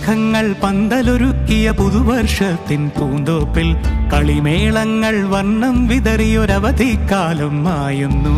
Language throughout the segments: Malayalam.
മഴമേഘങ്ങൾ പന്തലൊരുക്കിയ പുതുവർഷത്തിൻ പൂന്തോപ്പിൽ കളിമേളങ്ങൾ വർണ്ണം വിതറിയൊരവധിക്കാലം മായുന്നു.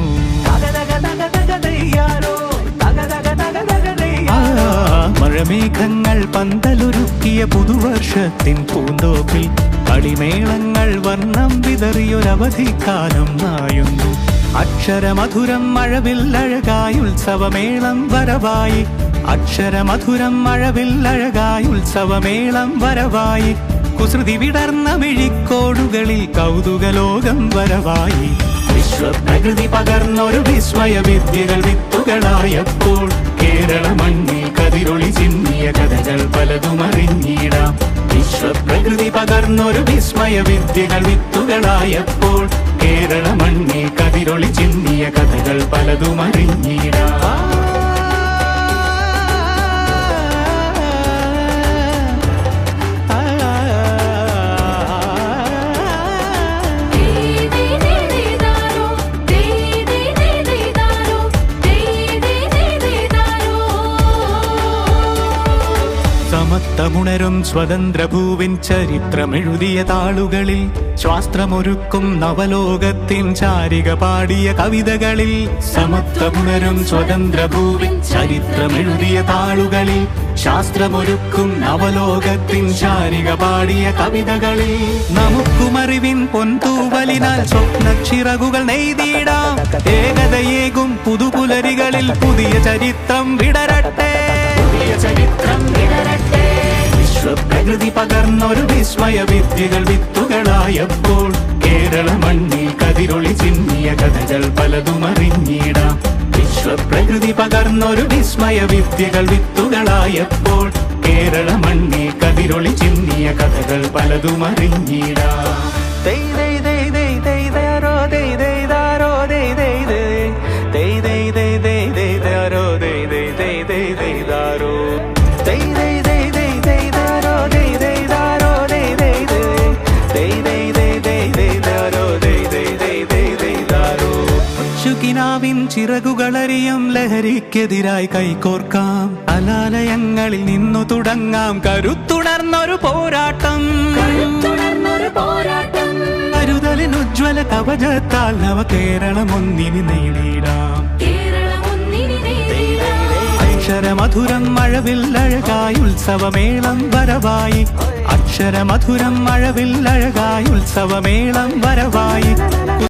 മഴമേഘങ്ങൾ പന്തലൊരുക്കിയ പുതുവർഷത്തിൻ പൂന്തോപ്പിൽ കളിമേളങ്ങൾ വർണ്ണം വിതറിയൊരവധിക്കാലം മായുന്നു. അക്ഷരമധുരം മഴവില്ലഴകായി ഉത്സവമേളം വരവായി. അക്ഷരമധുരം മഴവില്ലഴകായി ഉത്സവമേളം വരവായി. കുസൃതി വിടർന്ന മിഴിക്കോടുകളിൽ കൗതുകലോകം വരവായി. വിശ്വപ്രകൃതി പകർന്നൊരു വിസ്മയ വിദ്യകൾ വിത്തുകളായപ്പോൾ കേരള മണ്ണിൽ കതിരൊളി ചിന്നിയ കഥകൾ പലതും അറിഞ്ഞിടാം. വിശ്വപ്രകൃതി പകർന്നൊരു വിസ്മയ വിദ്യകൾ വിത്തുകളായപ്പോൾ കേരള മണ്ണിൽ കതിരൊളി ചിന്നിയ കഥകൾ പലതും അറിഞ്ഞിടാം. സമത്വമുണരും സ്വതന്ത്രഭൂവിൻ ചരിത്രമെഴുതിയ താളുകളിൽ ശാസ്ത്രമൊരുക്കും നവലോകത്തിൻ ചാരിക പാടിയ കവിതകളിൽ. സമത്വമുണരും സ്വതന്ത്രഭൂവിൻ ചരിത്രമെഴുതിയ താളുകളിൽ ശാസ്ത്രമൊരുക്കും നവലോകത്തിൻ ചാരിക പാടിയ കവിതകളിൽ. നമുക്കുമറിവിൻ പൊൻതൂവലിനാൽ സ്വപ്നച്ചിറകുകൾ നെയ്തിടാം. ഏകതയേകും പുതുപുലരികളിൽ പുതിയ ചരിത്രം വിടരട്ടെ. വിശ്വപ്രകൃതി പകർന്നൊരു വിസ്മയ വിദ്യകൾ വിത്തുകളായപ്പോൾ കേരള മണ്ണിൽ കതിരൊളി ചിന്നിയ കഥകൾ പലതും അറിഞ്ഞിടാം. വിശ്വപ്രകൃതി പകർന്നൊരു വിസ്മയ വിദ്യകൾ വിത്തുകളായപ്പോൾ കേരള മണ്ണിൽ കതിരൊളി ചിന്നിയ കഥകൾ പലതും അറിഞ്ഞിടാം. ിൻ ചിറകുകളറിയും ലഹരിക്കെതിരായി കൈകോർക്കാം. അലാലയങ്ങളിൽ നിന്നു തുടങ്ങാം കരുത്തുണർന്നൊരു പോരാട്ടം. കരുതലിനുജ്വല കവചത്താൽ നവ കേരളം ഒന്നിനി നേടിയിടാം. അക്ഷരമധുരം മഴവില്ലഴകായി ഉത്സവമേളം വരവായി. അക്ഷരമധുരം മഴവില്ലഴകായി ഉത്സവമേളം വരവായി.